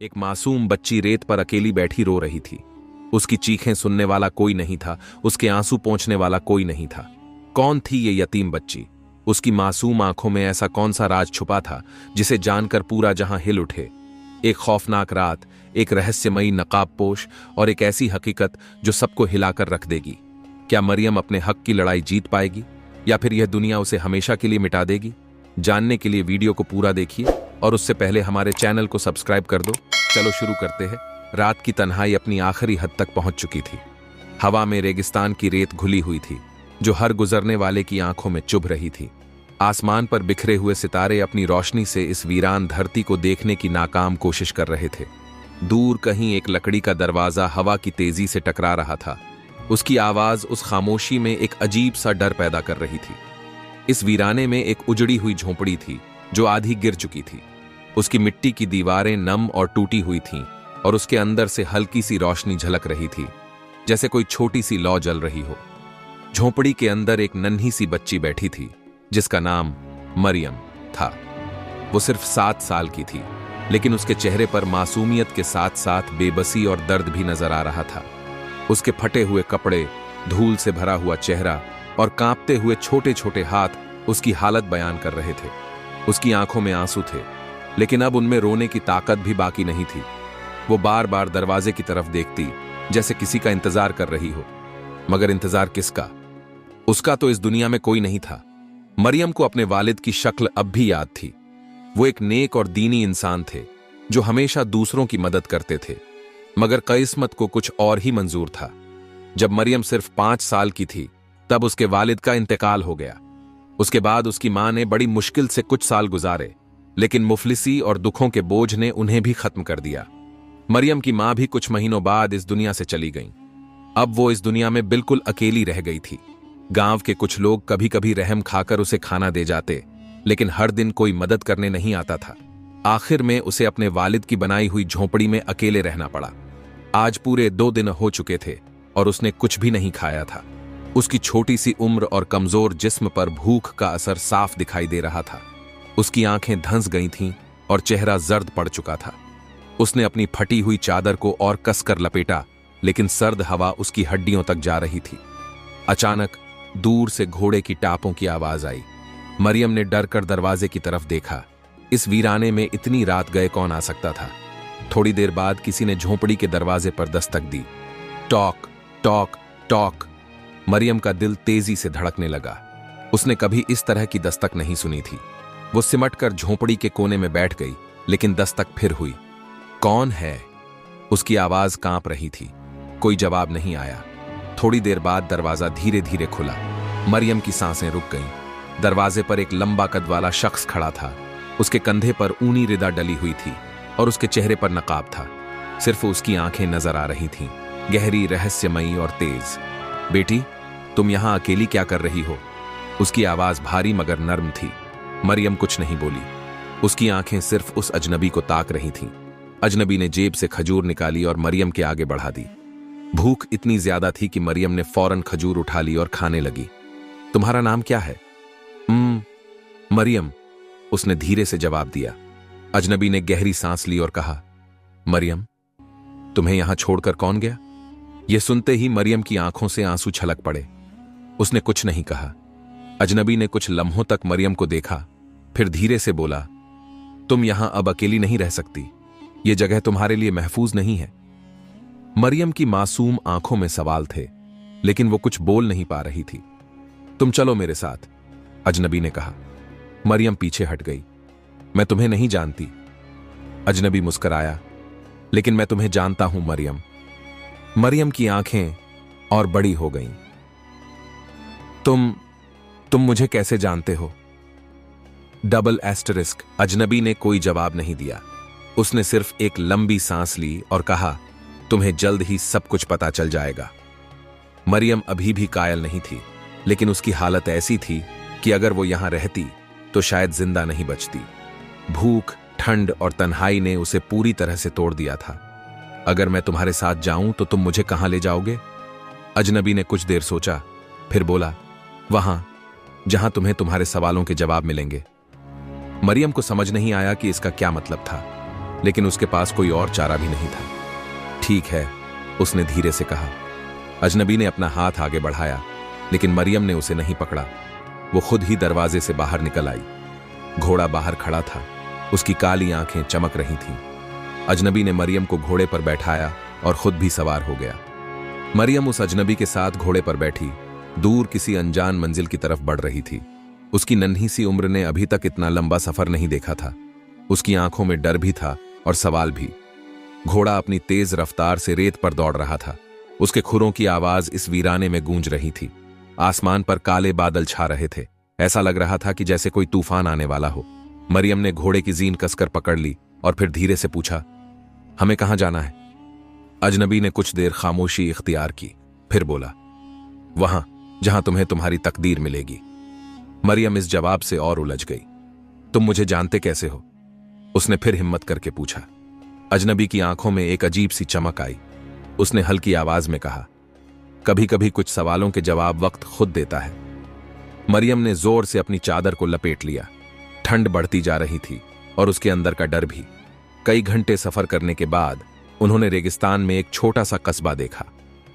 एक मासूम बच्ची रेत पर अकेली बैठी रो रही थी। उसकी चीखें सुनने वाला कोई नहीं था, उसके आंसू पोंछने वाला कोई नहीं था। कौन थी ये यतीम बच्ची? उसकी मासूम आंखों में ऐसा कौन सा राज छुपा था जिसे जानकर पूरा जहां हिल उठे? एक खौफनाक रात, एक रहस्यमयी नकाबपोश और एक ऐसी हकीकत जो सबको हिलाकर रख देगी। क्या मरियम अपने हक की लड़ाई जीत पाएगी या फिर यह दुनिया उसे हमेशा के लिए मिटा देगी? जानने के लिए वीडियो को पूरा देखिए और उससे पहले हमारे चैनल को सब्सक्राइब कर दो। चलो शुरू करते हैं। रात की तन्हाई अपनी आखिरी हद तक पहुंच चुकी थी। हवा में रेगिस्तान की रेत घुली हुई थी जो हर गुजरने वाले की आंखों में चुभ रही थी। आसमान पर बिखरे हुए सितारे अपनी रोशनी से इस वीरान धरती को देखने की नाकाम कोशिश कर रहे थे। दूर कहीं एक लकड़ी का दरवाजा हवा की तेजी से टकरा रहा था। उसकी आवाज उस खामोशी में एक अजीब सा डर पैदा कर रही थी। इस वीराने में एक उजड़ी हुई झोंपड़ी थी जो आधी गिर चुकी थी। उसकी मिट्टी की दीवारें नम और टूटी हुई थीं और उसके अंदर से हल्की सी रोशनी झलक रही थी, जैसे कोई छोटी सी लौ जल रही हो। झोंपड़ी के अंदर एक नन्ही सी बच्ची बैठी थी जिसका नाम मरियम था। वो सिर्फ 7 साल की थी, लेकिन उसके चेहरे पर मासूमियत के साथ साथ बेबसी और दर्द भी नजर आ रहा था। उसके फटे हुए कपड़े, धूल से भरा हुआ चेहरा और कांपते हुए छोटे छोटे हाथ उसकी हालत बयान कर रहे थे। उसकी आंखों में आंसू थे, लेकिन अब उनमें रोने की ताकत भी बाकी नहीं थी। वो बार बार दरवाजे की तरफ देखती, जैसे किसी का इंतजार कर रही हो। मगर इंतजार किसका? उसका तो इस दुनिया में कोई नहीं था। मरियम को अपने वालिद की शक्ल अब भी याद थी। वो एक नेक और दीनी इंसान थे जो हमेशा दूसरों की मदद करते थे। मगर किस्मत को कुछ और ही मंजूर था। जब मरियम सिर्फ 5 साल की थी तब उसके वालिद का इंतकाल हो गया। उसके बाद उसकी मां ने बड़ी मुश्किल से कुछ साल गुजारे, लेकिन मुफलिसी और दुखों के बोझ ने उन्हें भी खत्म कर दिया। मरियम की मां भी कुछ महीनों बाद इस दुनिया से चली गईं। अब वो इस दुनिया में बिल्कुल अकेली रह गई थी। गांव के कुछ लोग कभी कभी रहम खाकर उसे खाना दे जाते, लेकिन हर दिन कोई मदद करने नहीं आता था। आखिर में उसे अपने वालिद की बनाई हुई झोंपड़ी में अकेले रहना पड़ा। आज पूरे 2 दिन हो चुके थे और उसने कुछ भी नहीं खाया था। उसकी छोटी सी उम्र और कमजोर जिस्म पर भूख का असर साफ दिखाई दे रहा था। उसकी आंखें धंस गई थीं और चेहरा जर्द पड़ चुका था। उसने अपनी फटी हुई चादर को और कसकर लपेटा, लेकिन सर्द हवा उसकी हड्डियों तक जा रही थी। अचानक दूर से घोड़े की टापों की आवाज आई। मरियम ने डर कर दरवाजे की तरफ देखा। इस वीराने में इतनी रात गए कौन आ सकता था? थोड़ी देर बाद किसी ने झोंपड़ी के दरवाजे पर दस्तक दी। टॉक टॉक टॉक। मरियम का दिल तेजी से धड़कने लगा। उसने कभी इस तरह की दस्तक नहीं सुनी थी। वो सिमटकर झोंपड़ी के कोने में बैठ गई, लेकिन दस्तक फिर हुई। कौन है? उसकी आवाज कांप रही थी। कोई जवाब नहीं आया। थोड़ी देर बाद दरवाजा धीरे धीरे खुला। मरियम की सांसें रुक गईं। दरवाजे पर एक लंबा कद वाला शख्स खड़ा था। उसके कंधे पर ऊनी रिदा डली हुई थी और उसके चेहरे पर नकाब था। सिर्फ उसकी आंखें नजर आ रही थीं, गहरी, रहस्यमयी और तेज। बेटी, तुम यहां अकेली क्या कर रही हो? उसकी आवाज भारी मगर नर्म थी। मरियम कुछ नहीं बोली। उसकी आंखें सिर्फ उस अजनबी को ताक रही थीं। अजनबी ने जेब से खजूर निकाली और मरियम के आगे बढ़ा दी। भूख इतनी ज्यादा थी कि मरियम ने फौरन खजूर उठा ली और खाने लगी। तुम्हारा नाम क्या है? मरियम, उसने धीरे से जवाब दिया। अजनबी ने गहरी सांस ली और कहा, मरियम, तुम्हें यहां छोड़कर कौन गया? यह सुनते ही मरियम की आंखों से आंसू छलक पड़े। उसने कुछ नहीं कहा। अजनबी ने कुछ लम्हों तक मरियम को देखा, फिर धीरे से बोला, तुम यहां अब अकेली नहीं रह सकती। यह जगह तुम्हारे लिए महफूज नहीं है। मरियम की मासूम आंखों में सवाल थे, लेकिन वो कुछ बोल नहीं पा रही थी। तुम चलो मेरे साथ, अजनबी ने कहा। मरियम पीछे हट गई। मैं तुम्हें नहीं जानती। अजनबी मुस्कुराया, लेकिन मैं तुम्हें जानता हूं मरियम। मरियम की आंखें और बड़ी हो गईं। तुम मुझे कैसे जानते हो? Double asterisk. अजनबी ने कोई जवाब नहीं दिया। उसने सिर्फ एक लंबी सांस ली और कहा, तुम्हें जल्द ही सब कुछ पता चल जाएगा। मरियम अभी भी कायल नहीं थी, लेकिन उसकी हालत ऐसी थी कि अगर वो यहां रहती तो शायद जिंदा नहीं बचती। भूख, ठंड और तन्हाई ने उसे पूरी तरह से तोड़ दिया था। अगर मैं तुम्हारे साथ जाऊं तो तुम मुझे कहां ले जाओगे? अजनबी ने कुछ देर सोचा, फिर बोला, वहां जहां तुम्हें तुम्हारे सवालों के जवाब मिलेंगे। मरियम को समझ नहीं आया कि इसका क्या मतलब था। लेकिन उसके पास कोई और चारा भी नहीं था। ठीक है, उसने धीरे से कहा। अजनबी ने अपना हाथ आगे बढ़ाया, लेकिन मरियम ने उसे नहीं पकड़ा। वो खुद ही दरवाजे से बाहर निकल आई। घोड़ा बाहर खड़ा था, उसकी काली आंखें चमक रही थीं। अजनबी ने मरियम को घोड़े पर बैठाया और खुद भी सवार हो गया। मरियम उस अजनबी के साथ घोड़े पर बैठी दूर किसी अनजान मंजिल की तरफ बढ़ रही थी। उसकी नन्ही सी उम्र ने अभी तक इतना लंबा सफर नहीं देखा था। उसकी आंखों में डर भी था और सवाल भी। घोड़ा अपनी तेज रफ्तार से रेत पर दौड़ रहा था। उसके खुरों की आवाज इस वीराने में गूंज रही थी। आसमान पर काले बादल छा रहे थे। ऐसा लग रहा था कि जैसे कोई तूफान आने वाला हो। मरियम ने घोड़े की जीन कसकर पकड़ ली और फिर धीरे से पूछा, हमें कहां जाना है? अजनबी ने कुछ देर खामोशी इख्तियार की, फिर बोला, वहां जहां तुम्हें तुम्हारी तकदीर मिलेगी। मरियम इस जवाब से और उलझ गई। तुम मुझे जानते कैसे हो? उसने फिर हिम्मत करके पूछा। अजनबी की आंखों में एक अजीब सी चमक आई। उसने हल्की आवाज में कहा, कभी कभी कुछ सवालों के जवाब वक्त खुद देता है। मरियम ने जोर से अपनी चादर को लपेट लिया। ठंड बढ़ती जा रही थी और उसके अंदर का डर भी। कई घंटे सफर करने के बाद उन्होंने रेगिस्तान में एक छोटा सा कस्बा देखा।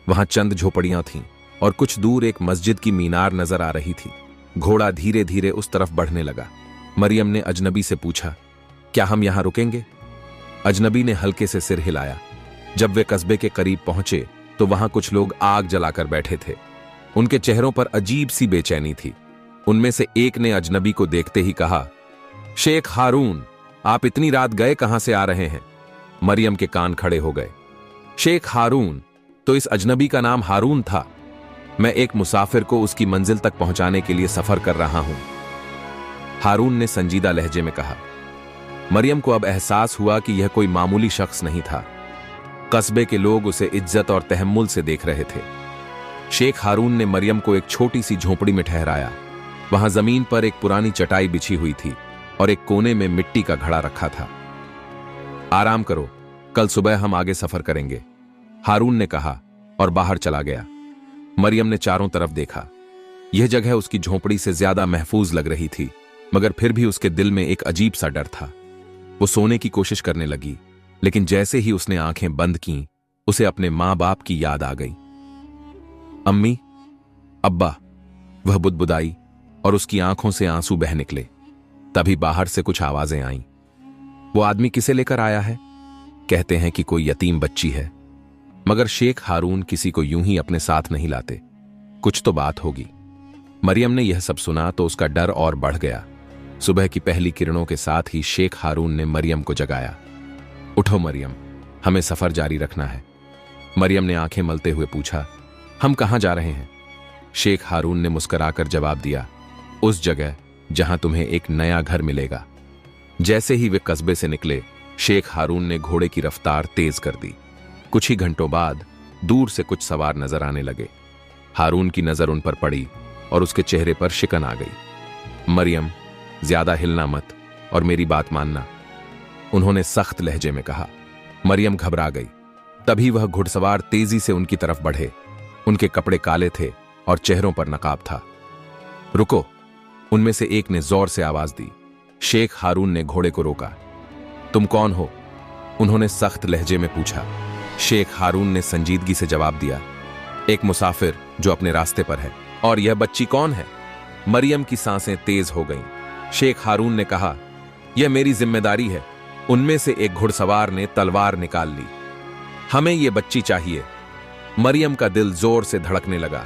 वहां चंद झोपड़ियां थीं और कुछ दूर एक मस्जिद की मीनार नजर आ रही थी। घोड़ा धीरे धीरे उस तरफ बढ़ने लगा। मरियम ने अजनबी से पूछा, क्या हम यहां रुकेंगे? अजनबी ने हल्के से सिर हिलाया। जब वे कस्बे के करीब पहुंचे तो वहां कुछ लोग आग जलाकर बैठे थे। उनके चेहरों पर अजीब सी बेचैनी थी। उनमें से एक ने अजनबी को देखते ही कहा, शेख हारून, आप इतनी रात गए कहां से आ रहे हैं? मरियम के कान खड़े हो गए। शेख हारून? तो इस अजनबी का नाम हारून था। मैं एक मुसाफिर को उसकी मंजिल तक पहुंचाने के लिए सफर कर रहा हूं, हारून ने संजीदा लहजे में कहा। मरियम को अब एहसास हुआ कि यह कोई मामूली शख्स नहीं था। कस्बे के लोग उसे इज्जत और तहम्मुल से देख रहे थे। शेख हारून ने मरियम को एक छोटी सी झोपड़ी में ठहराया। वहां जमीन पर एक पुरानी चटाई बिछी हुई थी और एक कोने में मिट्टी का घड़ा रखा था। आराम करो, कल सुबह हम आगे सफर करेंगे, हारून ने कहा और बाहर चला गया। मरियम ने चारों तरफ देखा। यह जगह उसकी झोपड़ी से ज्यादा महफूज लग रही थी, मगर फिर भी उसके दिल में एक अजीब सा डर था। वो सोने की कोशिश करने लगी, लेकिन जैसे ही उसने आंखें बंद कीं, उसे अपने मां बाप की याद आ गई। अम्मी, अब्बा, वह बुदबुदाई और उसकी आंखों से आंसू बह निकले। तभी बाहर से कुछ आवाजें आईं। वो आदमी किसे लेकर आया है? कहते हैं कि कोई यतीम बच्ची है, मगर शेख हारून किसी को यूं ही अपने साथ नहीं लाते। कुछ तो बात होगी। मरियम ने यह सब सुना तो उसका डर और बढ़ गया। सुबह की पहली किरणों के साथ ही शेख हारून ने मरियम को जगाया। उठो मरियम, हमें सफर जारी रखना है। मरियम ने आंखें मलते हुए पूछा, हम कहां जा रहे हैं? शेख हारून ने मुस्कुराकर जवाब दिया, उस जगह जहां तुम्हें एक नया घर मिलेगा। जैसे ही वे कस्बे से निकले, शेख हारून ने घोड़े की रफ्तार तेज कर दी। कुछ ही घंटों बाद दूर से कुछ सवार नजर आने लगे। हारून की नजर उन पर पड़ी और उसके चेहरे पर शिकन आ गई। मरियम, ज्यादा हिलना मत और मेरी बात मानना, उन्होंने सख्त लहजे में कहा। मरियम घबरा गई। तभी वह घुड़सवार तेजी से उनकी तरफ बढ़े। उनके कपड़े काले थे और चेहरों पर नकाब था। रुको, उनमें से एक ने जोर से आवाज दी। शेख हारून ने घोड़े को रोका। तुम कौन हो? उन्होंने सख्त लहजे में पूछा। शेख हारून ने संजीदगी से जवाब दिया, एक मुसाफिर जो अपने रास्ते पर है। और यह बच्ची कौन है? मरियम की सांसें तेज हो गईं। शेख हारून ने कहा, यह मेरी जिम्मेदारी है। उनमें से एक घुड़सवार ने तलवार निकाल ली। हमें यह बच्ची चाहिए। मरियम का दिल जोर से धड़कने लगा।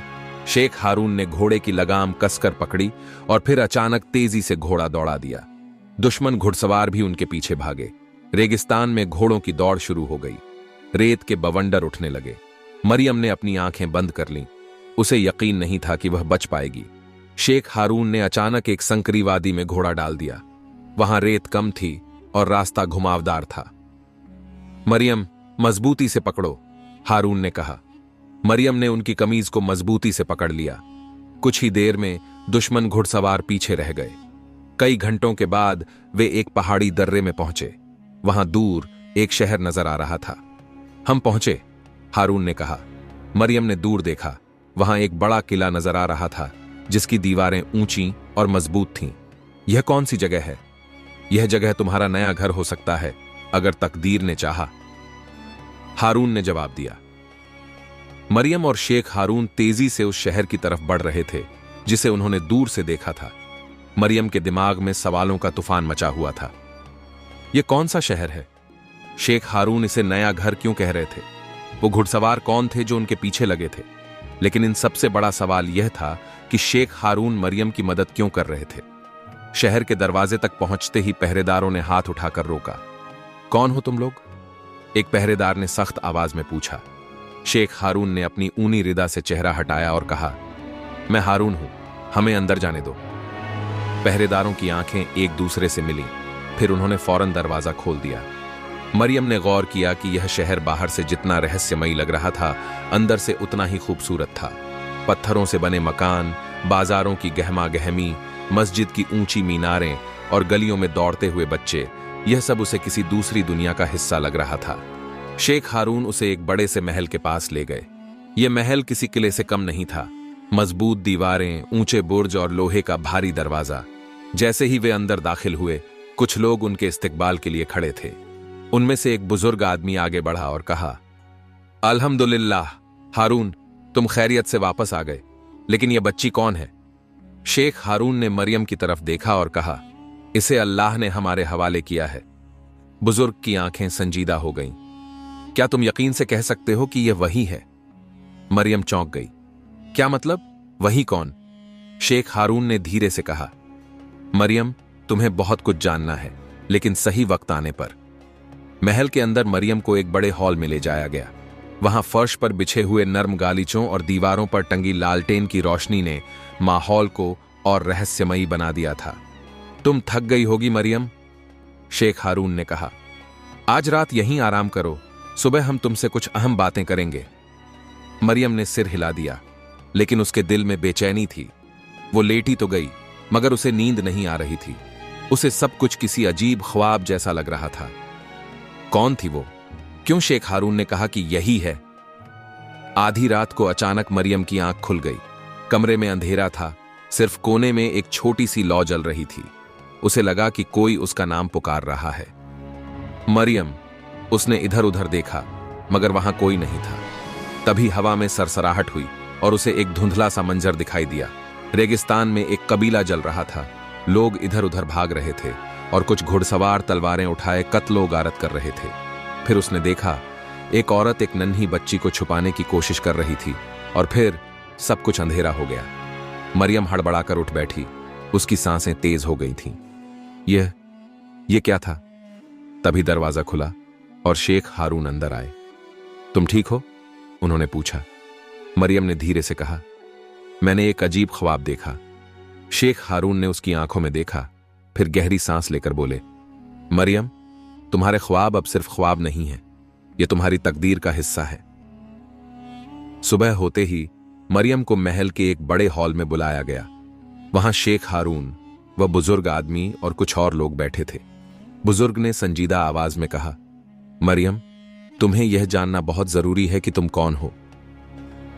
शेख हारून ने घोड़े की लगाम कसकर पकड़ी और फिर अचानक तेजी से घोड़ा दौड़ा दिया। दुश्मन घुड़सवार भी उनके पीछे भागे। रेगिस्तान में घोड़ों की दौड़ शुरू हो गई। रेत के बवंडर उठने लगे। मरियम ने अपनी आंखें बंद कर लीं। उसे यकीन नहीं था कि वह बच पाएगी। शेख हारून ने अचानक एक संकरी वादी में घोड़ा डाल दिया। वहां रेत कम थी और रास्ता घुमावदार था। मरियम, मजबूती से पकड़ो, हारून ने कहा। मरियम ने उनकी कमीज को मजबूती से पकड़ लिया। कुछ ही देर में दुश्मन घुड़सवार पीछे रह गए। कई घंटों के बाद वे एक पहाड़ी दर्रे में पहुंचे। वहां दूर एक शहर नजर आ रहा था। हम पहुंचे, हारून ने कहा। मरियम ने दूर देखा। वहां एक बड़ा किला नजर आ रहा था, जिसकी दीवारें ऊंची और मजबूत थीं। यह कौन सी जगह है? यह जगह तुम्हारा नया घर हो सकता है, अगर तकदीर ने चाहा। हारून ने जवाब दिया। मरियम और शेख हारून तेजी से उस शहर की तरफ बढ़ रहे थे जिसे उन्होंने दूर से देखा था। मरियम के दिमाग में सवालों का तूफान मचा हुआ था। यह कौन सा शहर है? शेख हारून इसे नया घर क्यों कह रहे थे? वो घुड़सवार कौन थे जो उनके पीछे लगे थे? लेकिन इन सबसे बड़ा सवाल यह था कि शेख हारून मरियम की मदद क्यों कर रहे थे? शहर के दरवाजे तक पहुंचते ही पहरेदारों ने हाथ उठाकर रोका। कौन हो तुम लोग? एक पहरेदार ने सख्त आवाज में पूछा। शेख हारून ने अपनी ऊनी रिदा से चेहरा हटाया और कहा, मैं हारून हूं, हमें अंदर जाने दो। पहरेदारों की आंखें एक दूसरे से मिलीं, फिर उन्होंने फौरन दरवाजा खोल दिया। मरियम ने गौर किया कि यह शहर बाहर से जितना रहस्यमयी लग रहा था, अंदर से उतना ही खूबसूरत था। पत्थरों से बने मकान, बाजारों की गहमा गहमी, मस्जिद की ऊंची मीनारें और गलियों में दौड़ते हुए बच्चे, यह सब उसे किसी दूसरी दुनिया का हिस्सा लग रहा था। शेख हारून उसे एक बड़े से महल के पास ले गए। यह महल किसी किले से कम नहीं था। मजबूत दीवारें, ऊंचे बुर्ज और लोहे का भारी दरवाजा। जैसे ही वे अंदर दाखिल हुए, कुछ लोग उनके इस्तकबाल के लिए खड़े थे। उनमें से एक बुजुर्ग आदमी आगे बढ़ा और कहा, अल्हम्दुलिल्लाह हारून, तुम खैरियत से वापस आ गए। लेकिन यह बच्ची कौन है? शेख हारून ने मरियम की तरफ देखा और कहा, इसे अल्लाह ने हमारे हवाले किया है। बुजुर्ग की आंखें संजीदा हो गईं। क्या तुम यकीन से कह सकते हो कि यह वही है? मरियम चौंक गई। क्या मतलब? वही कौन? शेख हारून ने धीरे से कहा, मरियम, तुम्हें बहुत कुछ जानना है, लेकिन सही वक्त आने पर। महल के अंदर मरियम को एक बड़े हॉल में ले जाया गया। वहां फर्श पर बिछे हुए नर्म गालीचों और दीवारों पर टंगी लालटेन की रोशनी ने माहौल को और रहस्यमयी बना दिया था। तुम थक गई होगी मरियम, शेख हारून ने कहा। आज रात यहीं आराम करो, सुबह हम तुमसे कुछ अहम बातें करेंगे। मरियम ने सिर हिला दिया, लेकिन उसके दिल में बेचैनी थी। वो लेटी तो गई, मगर उसे नींद नहीं आ रही थी। उसे सब कुछ किसी अजीब ख्वाब जैसा लग रहा था। कौन थी वो? क्यों शेख हारून ने कहा कि यही है? आधी रात को अचानक मरियम की आंख खुल गई। कमरे में अंधेरा था, सिर्फ कोने में एक छोटी सी लौ जल रही थी। उसे लगा कि कोई उसका नाम पुकार रहा है। मरियम। उसने इधर उधर देखा, मगर वहां कोई नहीं था। तभी हवा में सरसराहट हुई और उसे एक धुंधला सा मंजर दिखाई दिया। रेगिस्तान में एक कबीला जल रहा था। लोग इधर उधर भाग रहे थे और कुछ घुड़सवार तलवारें उठाए कत्लो गारत कर रहे थे। फिर उसने देखा, एक औरत एक नन्ही बच्ची को छुपाने की कोशिश कर रही थी और फिर सब कुछ अंधेरा हो गया। मरियम हड़बड़ाकर उठ बैठी। उसकी सांसें तेज हो गई थीं। यह क्या था? तभी दरवाजा खुला और शेख हारून अंदर आए। तुम ठीक हो? उन्होंने पूछा। मरियम ने धीरे से कहा, मैंने एक अजीब ख्वाब देखा। शेख हारून ने उसकी आंखों में देखा, फिर गहरी सांस लेकर बोले, मरियम, तुम्हारे ख्वाब अब सिर्फ ख्वाब नहीं है, यह तुम्हारी तकदीर का हिस्सा है। सुबह होते ही मरियम को महल के एक बड़े हॉल में बुलाया गया। वहां शेख हारून, वह बुजुर्ग आदमी और कुछ और लोग बैठे थे। बुजुर्ग ने संजीदा आवाज में कहा, मरियम, तुम्हें यह जानना बहुत जरूरी है कि तुम कौन हो।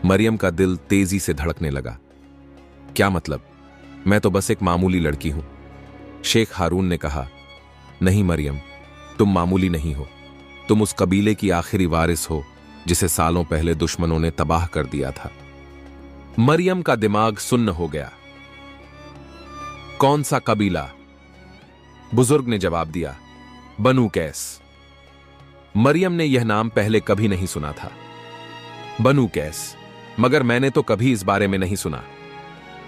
मरियम का दिल तेजी से धड़कने लगा। क्या मतलब? मैं तो बस एक मामूली लड़की हूं। शेख हारून ने कहा, नहीं मरियम, तुम मामूली नहीं हो। तुम उस कबीले की आखिरी वारिस हो जिसे सालों पहले दुश्मनों ने तबाह कर दिया था। मरियम का दिमाग सुन्न हो गया। कौन सा कबीला? बुजुर्ग ने जवाब दिया, बनु कैस। मरियम ने यह नाम पहले कभी नहीं सुना था। बनु कैस, मगर मैंने तो कभी इस बारे में नहीं सुना।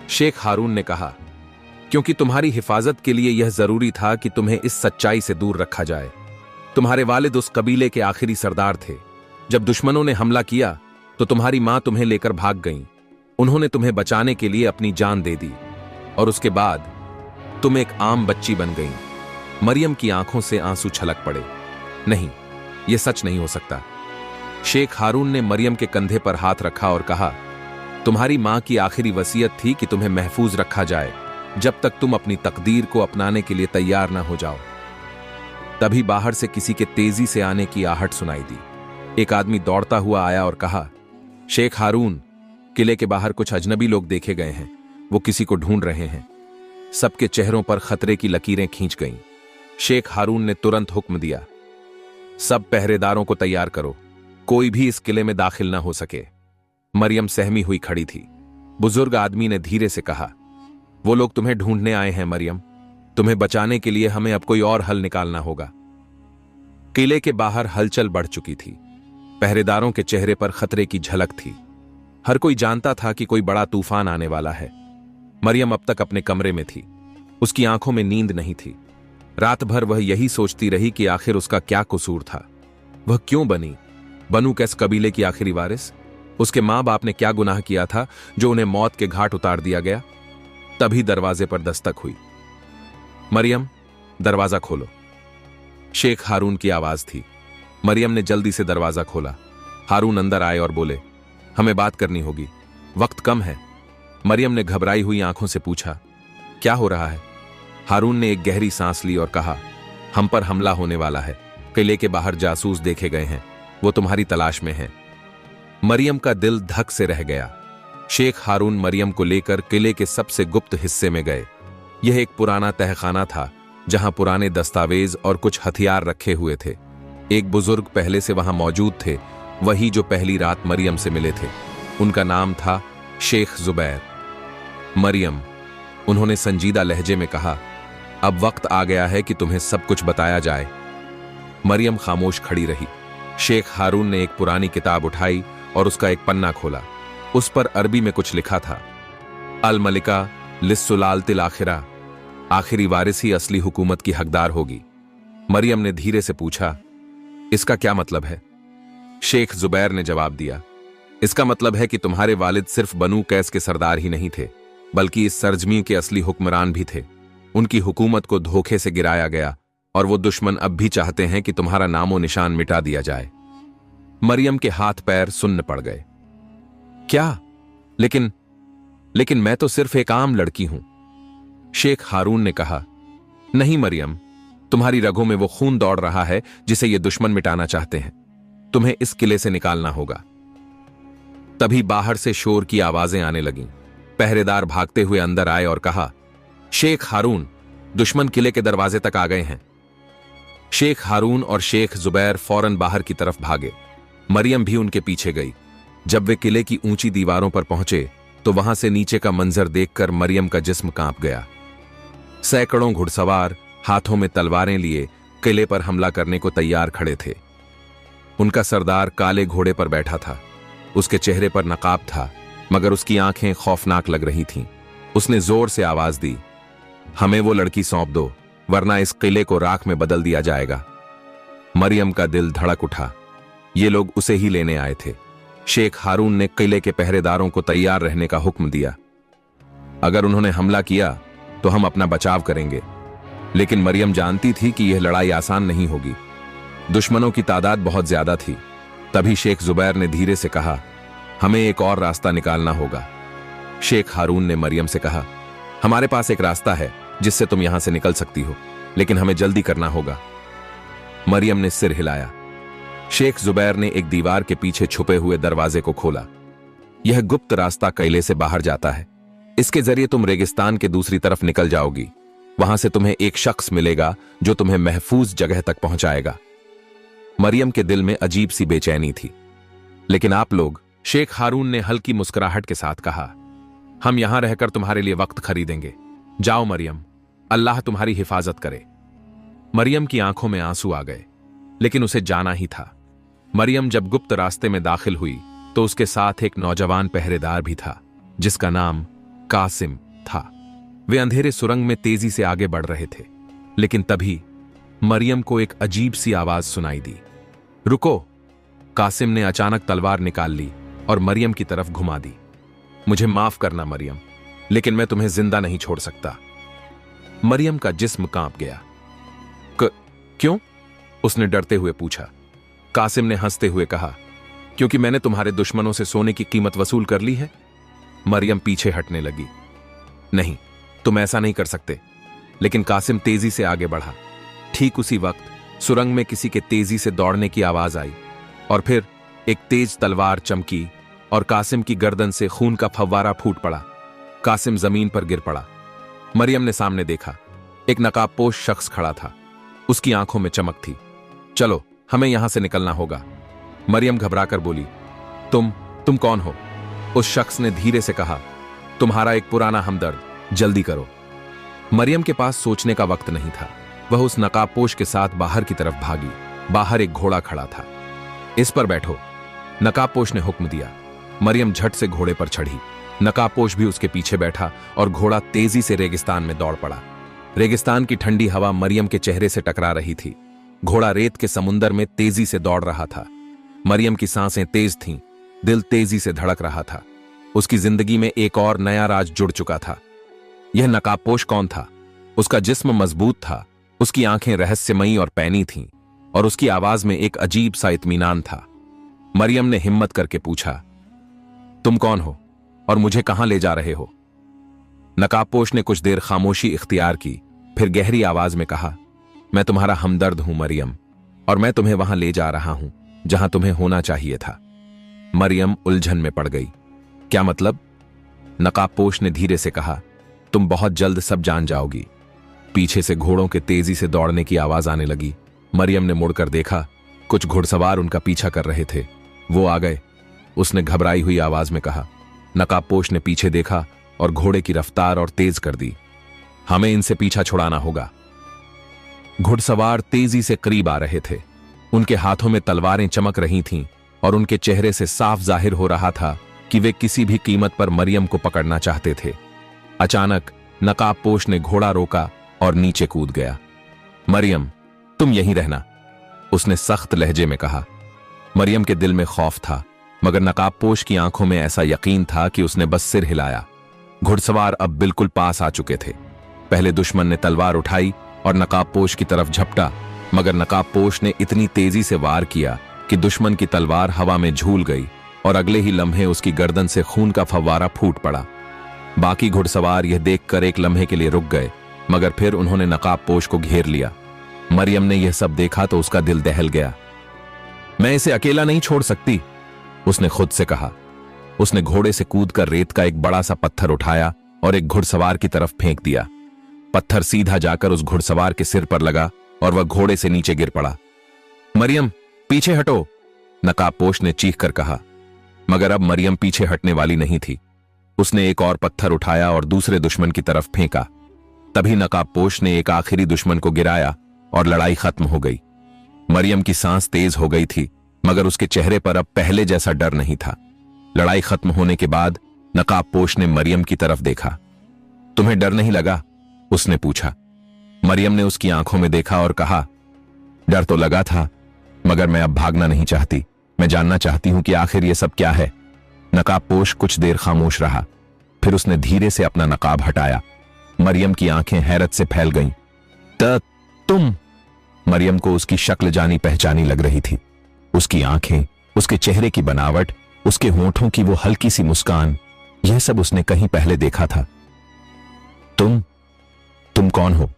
शेख हारून ने कहा, क्योंकि तुम्हारी हिफाजत के लिए यह जरूरी था कि तुम्हें इस सच्चाई से दूर रखा जाए। तुम्हारे वालिद उस कबीले के आखिरी सरदार थे। जब दुश्मनों ने हमला किया तो तुम्हारी मां तुम्हें लेकर भाग गईं। उन्होंने तुम्हें बचाने के लिए अपनी जान दे दी और उसके बाद तुम एक आम बच्ची बन गईं। मरियम की आंखों से आंसू छलक पड़े। नहीं, यह सच नहीं हो सकता। शेख हारून ने मरियम के कंधे पर हाथ रखा और कहा, तुम्हारी मां की आखिरी वसीयत थी कि तुम्हें महफूज रखा जाए जब तक तुम अपनी तकदीर को अपनाने के लिए तैयार ना हो जाओ। तभी बाहर से किसी के तेजी से आने की आहट सुनाई दी। एक आदमी दौड़ता हुआ आया और कहा, शेख हारून, किले के बाहर कुछ अजनबी लोग देखे गए हैं। वो किसी को ढूंढ रहे हैं। सबके चेहरों पर खतरे की लकीरें खींच गईं। शेख हारून ने तुरंत हुक्म दिया, सब पहरेदारों को तैयार करो, कोई भी इस किले में दाखिल ना हो सके। मरियम सहमी हुई खड़ी थी। बुजुर्ग आदमी ने धीरे से कहा, वो लोग तुम्हें ढूंढने आए हैं मरियम, तुम्हें बचाने के लिए हमें अब कोई और हल निकालना होगा। किले के बाहर हलचल बढ़ चुकी थी। पहरेदारों के चेहरे पर खतरे की झलक थी। हर कोई जानता था कि कोई बड़ा तूफान आने वाला है। मरियम अब तक अपने कमरे में थी। उसकी आंखों में नींद नहीं थी। रात भर वह यही सोचती रही कि आखिर उसका क्या कसूर था। वह क्यों बनी बनू कैस कबीले की आखिरी वारिस? उसके मां बाप ने क्या गुनाह किया था जो उन्हें मौत के घाट उतार दिया गया? तभी दरवाजे पर दस्तक हुई। मरियम, दरवाजा खोलो। शेख हारून की आवाज थी। मरियम ने जल्दी से दरवाजा खोला। हारून अंदर आए और बोले, हमें बात करनी होगी, वक्त कम है। मरियम ने घबराई हुई आंखों से पूछा, क्या हो रहा है? हारून ने एक गहरी सांस ली और कहा, हम पर हमला होने वाला है। किले के बाहर जासूस देखे गए हैं, वो तुम्हारी तलाश में हैं। मरियम का दिल धक से रह गया। शेख हारून मरियम को लेकर किले के सबसे गुप्त हिस्से में गए। यह एक पुराना तहखाना था जहां पुराने दस्तावेज और कुछ हथियार रखे हुए थे। एक बुजुर्ग पहले से वहां मौजूद थे, वही जो पहली रात मरियम से मिले थे। उनका नाम था शेख जुबैर। मरियम, उन्होंने संजीदा लहजे में कहा, अब वक्त आ गया है कि तुम्हें सब कुछ बताया जाए। मरियम खामोश खड़ी रही। शेख हारून ने एक पुरानी किताब उठाई और उसका एक पन्ना खोला। उस पर अरबी में कुछ लिखा था, अल मलिका लिस्सुलाल तिल आखिरा, आखिरी वारिस ही असली हुकूमत की हकदार होगी। मरियम ने धीरे से पूछा, इसका क्या मतलब है? शेख जुबैर ने जवाब दिया, इसका मतलब है कि तुम्हारे वालिद सिर्फ बनु कैस के सरदार ही नहीं थे, बल्कि इस सरजमी के असली हुक्मरान भी थे। उनकी हुकूमत को धोखे से गिराया गया और वो दुश्मन अब भी चाहते हैं कि तुम्हारा नामो निशान मिटा दिया जाए। मरियम के हाथ पैर सुन्न पड़ गए। क्या? लेकिन मैं तो सिर्फ एक आम लड़की हूं। शेख हारून ने कहा, नहीं मरियम, तुम्हारी रगों में वो खून दौड़ रहा है जिसे ये दुश्मन मिटाना चाहते हैं। तुम्हें इस किले से निकालना होगा। तभी बाहर से शोर की आवाजें आने लगीं। पहरेदार भागते हुए अंदर आए और कहा, शेख हारून, दुश्मन किले के दरवाजे तक आ गए हैं। शेख हारून और शेख जुबैर फौरन बाहर की तरफ भागे। मरियम भी उनके पीछे गई। जब वे किले की ऊंची दीवारों पर पहुंचे तो वहां से नीचे का मंजर देखकर मरियम का जिस्म कांप गया। सैकड़ों घुड़सवार हाथों में तलवारें लिए किले पर हमला करने को तैयार खड़े थे। उनका सरदार काले घोड़े पर बैठा था। उसके चेहरे पर नकाब था, मगर उसकी आंखें खौफनाक लग रही थीं। उसने जोर से आवाज दी, हमें वो लड़की सौंप दो, वरना इस किले को राख में बदल दिया जाएगा। मरियम का दिल धड़क उठा। ये लोग उसे ही लेने आए थे। शेख हारून ने किले के पहरेदारों को तैयार रहने का हुक्म दिया। अगर उन्होंने हमला किया तो हम अपना बचाव करेंगे। लेकिन मरियम जानती थी कि यह लड़ाई आसान नहीं होगी। दुश्मनों की तादाद बहुत ज्यादा थी। तभी शेख जुबैर ने धीरे से कहा, हमें एक और रास्ता निकालना होगा। शेख हारून ने मरियम से कहा, हमारे पास एक रास्ता है जिससे तुम यहां से निकल सकती हो, लेकिन हमें जल्दी करना होगा। मरियम ने सिर हिलाया। शेख जुबैर ने एक दीवार के पीछे छुपे हुए दरवाजे को खोला। यह गुप्त रास्ता किले से बाहर जाता है। इसके जरिए तुम रेगिस्तान के दूसरी तरफ निकल जाओगी। वहां से तुम्हें एक शख्स मिलेगा जो तुम्हें महफूज जगह तक पहुंचाएगा। मरियम के दिल में अजीब सी बेचैनी थी। लेकिन आप लोग, शेख हारून ने हल्की मुस्कुराहट के साथ कहा, हम यहां रहकर तुम्हारे लिए वक्त खरीदेंगे। जाओ मरियम, अल्लाह तुम्हारी हिफाजत करे। मरियम की आंखों में आंसू आ गए, लेकिन उसे जाना ही था। मरियम जब गुप्त रास्ते में दाखिल हुई तो उसके साथ एक नौजवान पहरेदार भी था जिसका नाम कासिम था। वे अंधेरे सुरंग में तेजी से आगे बढ़ रहे थे। लेकिन तभी मरियम को एक अजीब सी आवाज सुनाई दी। रुको! कासिम ने अचानक तलवार निकाल ली और मरियम की तरफ घुमा दी। मुझे माफ करना मरियम, लेकिन मैं तुम्हें जिंदा नहीं छोड़ सकता। मरियम का जिस्म कांप गया। क्यों? उसने डरते हुए पूछा। कासिम ने हंसते हुए कहा, क्योंकि मैंने तुम्हारे दुश्मनों से सोने की कीमत वसूल कर ली है। मरियम पीछे हटने लगी। नहीं, तुम ऐसा नहीं कर सकते। लेकिन कासिम तेजी से आगे बढ़ा। ठीक उसी वक्त सुरंग में किसी के तेजी से दौड़ने की आवाज आई और फिर एक तेज तलवार चमकी और कासिम की गर्दन से खून का फव्वारा फूट पड़ा। कासिम जमीन पर गिर पड़ा। मरियम ने सामने देखा। एक नकाबपोश शख्स खड़ा था। उसकी आंखों में चमक थी। चलो, हमें यहां से निकलना होगा। मरियम घबराकर बोली, तुम कौन हो? उस शख्स ने धीरे से कहा, तुम्हारा एक पुराना हमदर्द, जल्दी करो। मरियम के पास सोचने का वक्त नहीं था। वह उस नकाबपोश के साथ बाहर की तरफ भागी। बाहर एक घोड़ा खड़ा था। इस पर बैठो, नकाबपोश ने हुक्म दिया। मरियम झट से घोड़े पर चढ़ी। नकाबपोश भी उसके पीछे बैठा और घोड़ा तेजी से रेगिस्तान में दौड़ पड़ा। रेगिस्तान की ठंडी हवा मरियम के चेहरे से टकरा रही थी। घोड़ा रेत के समुंदर में तेजी से दौड़ रहा था। मरियम की सांसें तेज थीं, दिल तेजी से धड़क रहा था। उसकी जिंदगी में एक और नया राज जुड़ चुका था। यह नकाबपोश कौन था? उसका जिस्म मजबूत था, उसकी आंखें रहस्यमयी और पैनी थीं, और उसकी आवाज में एक अजीब सा इत्मीनान था। मरियम ने हिम्मत करके पूछा, तुम कौन हो और मुझे कहां ले जा रहे हो? नकाबपोश ने कुछ देर खामोशी इख्तियार की, फिर गहरी आवाज में कहा, मैं तुम्हारा हमदर्द हूं मरियम, और मैं तुम्हें वहां ले जा रहा हूं जहां तुम्हें होना चाहिए था। मरियम उलझन में पड़ गई। क्या मतलब? नकाबपोश ने धीरे से कहा, तुम बहुत जल्द सब जान जाओगी। पीछे से घोड़ों के तेजी से दौड़ने की आवाज आने लगी। मरियम ने मुड़कर देखा, कुछ घुड़सवार उनका पीछा कर रहे थे। वो आ गए, उसने घबराई हुई आवाज में कहा। नकाबपोश ने पीछे देखा और घोड़े की रफ्तार और तेज कर दी। हमें इनसे पीछा छुड़ाना होगा। घुड़सवार तेजी से करीब आ रहे थे। उनके हाथों में तलवारें चमक रही थीं और उनके चेहरे से साफ जाहिर हो रहा था कि वे किसी भी कीमत पर मरियम को पकड़ना चाहते थे। अचानक नकाबपोश ने घोड़ा रोका और नीचे कूद गया। मरियम, तुम यहीं रहना, उसने सख्त लहजे में कहा। मरियम के दिल में खौफ था, मगर नकाबपोश की आंखों में ऐसा यकीन था कि उसने बस सिर हिलाया। घुड़सवार अब बिल्कुल पास आ चुके थे। पहले दुश्मन ने तलवार उठाई और नकाबपोश की तरफ झपटा, मगर नकाबपोश ने इतनी तेजी से वार किया कि दुश्मन की तलवार हवा में झूल गई और अगले ही लम्हे उसकी गर्दन से खून का फव्वारा फूट पड़ा। बाकी घुड़सवार यह देखकर एक लम्हे के लिए रुक गए, मगर फिर उन्होंने नकाबपोश को घेर लिया। मरियम ने यह सब देखा तो उसका दिल दहल गया। मैं इसे अकेला नहीं छोड़ सकती, उसने खुद से कहा। उसने घोड़े से कूदकर रेत का एक बड़ा सा पत्थर उठाया और एक घुड़सवार की तरफ फेंक दिया। पत्थर सीधा जाकर उस घुड़सवार के सिर पर लगा और वह घोड़े से नीचे गिर पड़ा। मरियम, पीछे हटो, नकाबपोश ने चीख कर कहा। मगर अब मरियम पीछे हटने वाली नहीं थी। उसने एक और पत्थर उठाया और दूसरे दुश्मन की तरफ फेंका। तभी नकाबपोश ने एक आखिरी दुश्मन को गिराया और लड़ाई खत्म हो गई। मरियम की सांस तेज हो गई थी, मगर उसके चेहरे पर अब पहले जैसा डर नहीं था। लड़ाई खत्म होने के बाद नकाबपोश ने मरियम की तरफ देखा। तुम्हें डर नहीं लगा? उसने पूछा। मरियम ने उसकी आंखों में देखा और कहा, डर तो लगा था, मगर मैं अब भागना नहीं चाहती। मैं जानना चाहती हूं कि आखिर ये सब क्या है। नकाबपोश कुछ देर खामोश रहा, फिर उसने धीरे से अपना नकाब हटाया। मरियम की आंखें हैरत से फैल गईं। तुम? मरियम को उसकी शक्ल जानी पहचानी लग रही थी। उसकी आंखें, उसके चेहरे की बनावट, उसके होंठों की वो हल्की सी मुस्कान, यह सब उसने कहीं पहले देखा था। तुम कौन हो?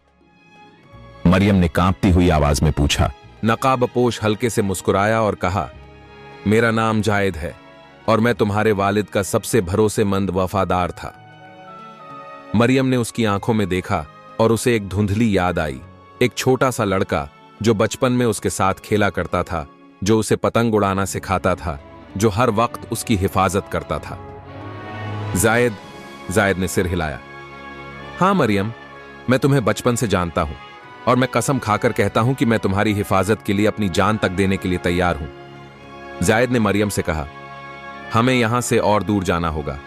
मरियम ने कांपती हुई आवाज में पूछा। नकाबपोश हल्के से मुस्कुराया और कहा, मेरा नाम जायद है और मैं तुम्हारे वालिद का सबसे भरोसेमंद वफादार था। मरियम ने उसकी आंखों में देखा और उसे एक धुंधली याद आई। एक छोटा सा लड़का जो बचपन में उसके साथ खेला करता था, जो उसे पतंग उड़ाना सिखाता था, जो हर वक्त उसकी हिफाजत करता था। जायद ने सिर हिलाया। हां मरियम, मैं तुम्हें बचपन से जानता हूं और मैं कसम खाकर कहता हूं कि मैं तुम्हारी हिफाजत के लिए अपनी जान तक देने के लिए तैयार हूं। जायद ने मरियम से कहा, हमें यहां से और दूर जाना होगा।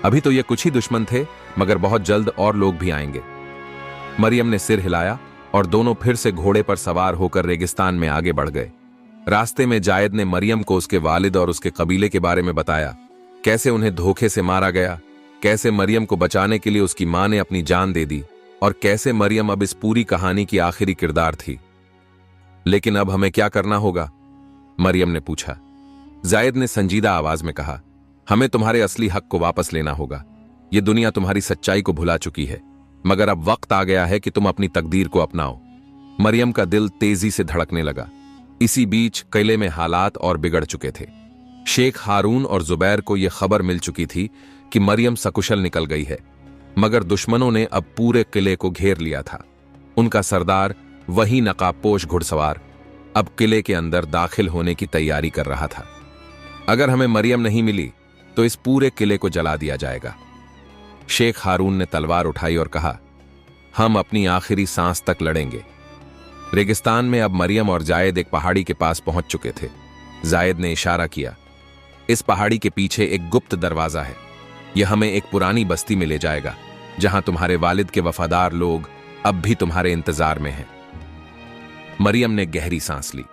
अभी तो ये कुछ ही दुश्मन थे, मगर बहुत जल्द और लोग भी आएंगे। मरियम ने सिर हिलाया और दोनों फिर से घोड़े पर सवार होकर रेगिस्तान में आगे बढ़ गए। रास्ते में जायद ने मरियम को उसके वालिद और उसके कबीले के बारे में बताया, कैसे उन्हें धोखे से मारा गया, कैसे मरियम को बचाने के लिए उसकी मां ने अपनी जान दे दी, और कैसे मरियम अब इस पूरी कहानी की आखिरी किरदार थी। लेकिन अब हमें क्या करना होगा? मरियम ने पूछा। जायद ने संजीदा आवाज में कहा, हमें तुम्हारे असली हक को वापस लेना होगा। ये दुनिया तुम्हारी सच्चाई को भुला चुकी है, मगर अब वक्त आ गया है कि तुम अपनी तकदीर को अपनाओ। मरियम का दिल तेजी से धड़कने लगा। इसी बीच किले में हालात और बिगड़ चुके थे। शेख हारून और जुबैर को यह खबर मिल चुकी थी कि मरियम सकुशल निकल गई है, मगर दुश्मनों ने अब पूरे किले को घेर लिया था। उनका सरदार, वही नकाबपोश घुड़सवार, अब किले के अंदर दाखिल होने की तैयारी कर रहा था। अगर हमें मरियम नहीं मिली तो इस पूरे किले को जला दिया जाएगा। शेख हारून ने तलवार उठाई और कहा, हम अपनी आखिरी सांस तक लड़ेंगे। रेगिस्तान में अब मरियम और जायद एक पहाड़ी के पास पहुंच चुके थे। जायद ने इशारा किया, इस पहाड़ी के पीछे एक गुप्त दरवाजा है। यह हमें एक पुरानी बस्ती में ले जाएगा जहां तुम्हारे वालिद के वफादार लोग अब भी तुम्हारे इंतजार में हैं। मरियम ने गहरी सांस ली।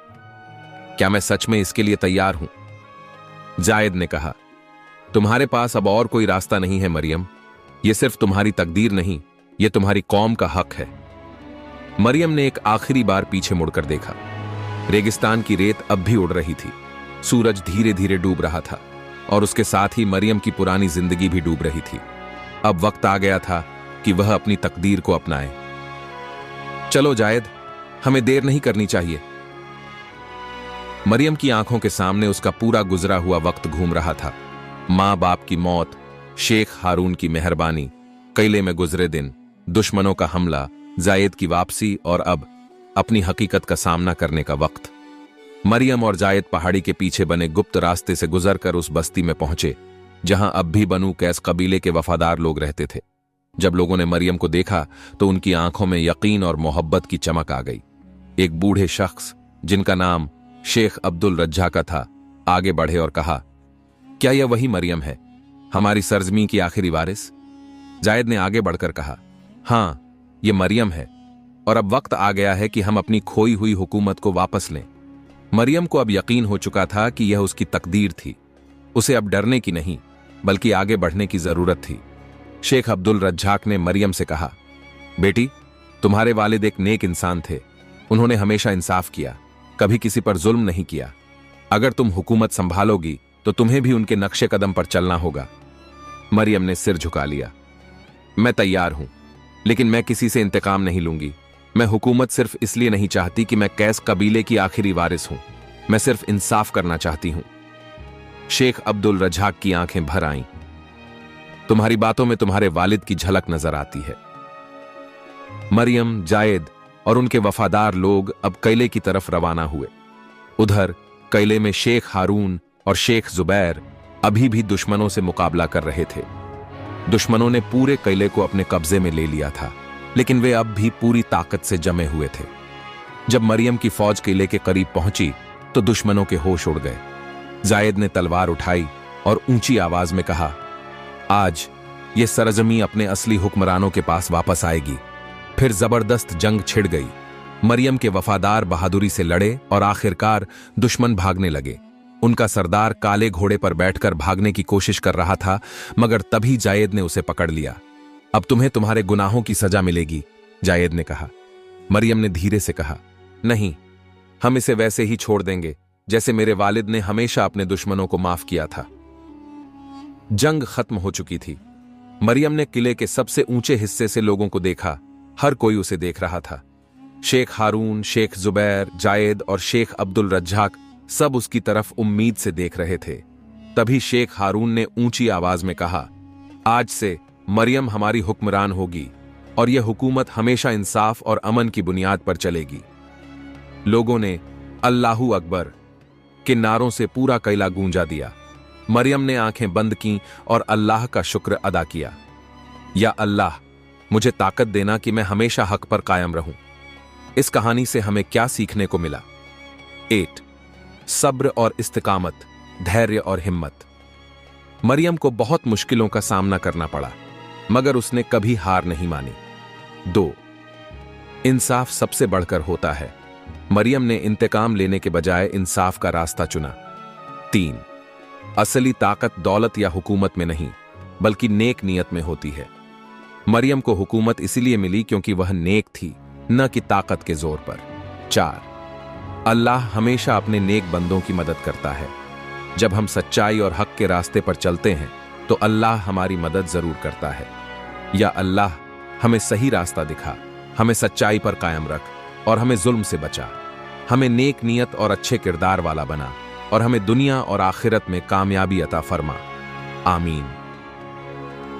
क्या मैं सच में इसके लिए तैयार हूं? जायद ने कहा, तुम्हारे पास अब और कोई रास्ता नहीं है मरियम। यह सिर्फ तुम्हारी तकदीर नहीं, यह तुम्हारी कौम का हक है। मरियम ने एक आखिरी बार पीछे मुड़कर देखा। रेगिस्तान की रेत अब भी उड़ रही थी। सूरज धीरे धीरे डूब रहा था और उसके साथ ही मरियम की पुरानी जिंदगी भी डूब रही थी। अब वक्त आ गया था कि वह अपनी तकदीर को अपनाए। चलो जायद, हमें देर नहीं करनी चाहिए। मरियम की आंखों के सामने उसका पूरा गुजरा हुआ वक्त घूम रहा था। मां बाप की मौत, शेख हारून की मेहरबानी, किले में गुजरे दिन, दुश्मनों का हमला, जायद की वापसी और अब अपनी हकीकत का सामना करने का वक्त। मरियम और जायद पहाड़ी के पीछे बने गुप्त रास्ते से गुजरकर उस बस्ती में पहुंचे जहां अब भी बनु कैस कबीले के वफादार लोग रहते थे। जब लोगों ने मरियम को देखा तो उनकी आंखों में यकीन और मोहब्बत की चमक आ गई। एक बूढ़े शख्स जिनका नाम शेख अब्दुल रज्जा का था आगे बढ़े और कहा, क्या यह वही मरियम है, हमारी सरजमी की आखिरी वारिस? जायद ने आगे बढ़कर कहा, हां, यह मरियम है और अब वक्त आ गया है कि हम अपनी खोई हुई हुकूमत को वापस लें। मरियम को अब यकीन हो चुका था कि यह उसकी तकदीर थी। उसे अब डरने की नहीं बल्कि आगे बढ़ने की जरूरत थी। शेख अब्दुल रज्जाक ने मरियम से कहा, बेटी, तुम्हारे वालिद एक नेक इंसान थे। उन्होंने हमेशा इंसाफ किया, कभी किसी पर जुल्म नहीं किया। अगर तुम हुकूमत संभालोगी तो तुम्हें भी उनके नक्शे कदम पर चलना होगा। मरियम ने सिर झुका लिया। मैं तैयार हूं, लेकिन मैं किसी से इंतकाम नहीं लूंगी। मैं हुकूमत सिर्फ इसलिए नहीं चाहती कि मैं कैस कबीले की आखिरी वारिस हूं। मैं सिर्फ इंसाफ करना चाहती हूं। शेख अब्दुल रज्जाक की आंखें भर आईं। तुम्हारी बातों में तुम्हारे वालिद की झलक नजर आती है। मरियम, जायद और उनके वफादार लोग अब किले की तरफ रवाना हुए। उधर किले में शेख हारून और शेख जुबैर अभी भी दुश्मनों से मुकाबला कर रहे थे। दुश्मनों ने पूरे किले को अपने कब्जे में ले लिया था, लेकिन वे अब भी पूरी ताकत से जमे हुए थे। जब मरियम की फौज किले के करीब पहुंची तो दुश्मनों के होश उड़ गए। जायद ने तलवार उठाई और ऊंची आवाज में कहा, आज ये सरजमी अपने असली हुक्मरानों के पास वापस आएगी। फिर जबरदस्त जंग छिड़ गई। मरियम के वफादार बहादुरी से लड़े और आखिरकार दुश्मन भागने लगे। उनका सरदार काले घोड़े पर बैठकर भागने की कोशिश कर रहा था, मगर तभी जायद ने उसे पकड़ लिया। अब तुम्हें तुम्हारे गुनाहों की सजा मिलेगी, जायद ने कहा। मरियम ने धीरे से कहा, नहीं, हम इसे वैसे ही छोड़ देंगे जैसे मेरे वालिद ने हमेशा अपने दुश्मनों को माफ किया था। जंग खत्म हो चुकी थी। मरियम ने किले के सबसे ऊंचे हिस्से से लोगों को देखा। हर कोई उसे देख रहा था। शेख हारून, शेख जुबैर, जायद और शेख अब्दुल रज्जाक सब उसकी तरफ उम्मीद से देख रहे थे। तभी शेख हारून ने ऊंची आवाज में कहा, आज से मरियम हमारी हुक्मरान होगी और यह हुकूमत हमेशा इंसाफ और अमन की बुनियाद पर चलेगी। लोगों ने अल्लाहू अकबर के नारों से पूरा किला गूंजा दिया। मरियम ने आंखें बंद कीं और अल्लाह का शुक्र अदा किया। या अल्लाह, मुझे ताकत देना कि मैं हमेशा हक पर कायम रहूं। इस कहानी से हमें क्या सीखने को मिला? 8. सब्र और इस्तिकामत, धैर्य और हिम्मत। मरियम को बहुत मुश्किलों का सामना करना पड़ा, मगर उसने कभी हार नहीं मानी। 2. इंसाफ सबसे बढ़कर होता है। मरियम ने इंतकाम लेने के बजाय इंसाफ का रास्ता चुना। 3. असली ताकत दौलत या हुकूमत में नहीं, बल्कि नेक नियत में होती है। मरियम को हुकूमत इसलिए मिली क्योंकि वह नेक थी, न कि ताकत के जोर पर। 4. अल्लाह हमेशा अपने नेक बंदों की मदद करता है। जब हम सच्चाई और हक के रास्ते पर चलते हैं तो अल्लाह हमारी मदद जरूर करता है। या अल्लाह, हमें सही रास्ता दिखा, हमें सच्चाई पर कायम रख और हमें जुल्म से बचा। हमें नेक नियत और अच्छे किरदार वाला बना और हमें दुनिया और आखिरत में कामयाबी अता फरमा। आमीन।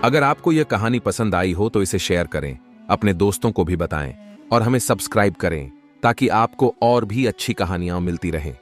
अगर आपको यह कहानी पसंद आई हो तो इसे शेयर करें, अपने दोस्तों को भी बताएं और हमें सब्सक्राइब करें ताकि आपको और भी अच्छी कहानियां मिलती रहें।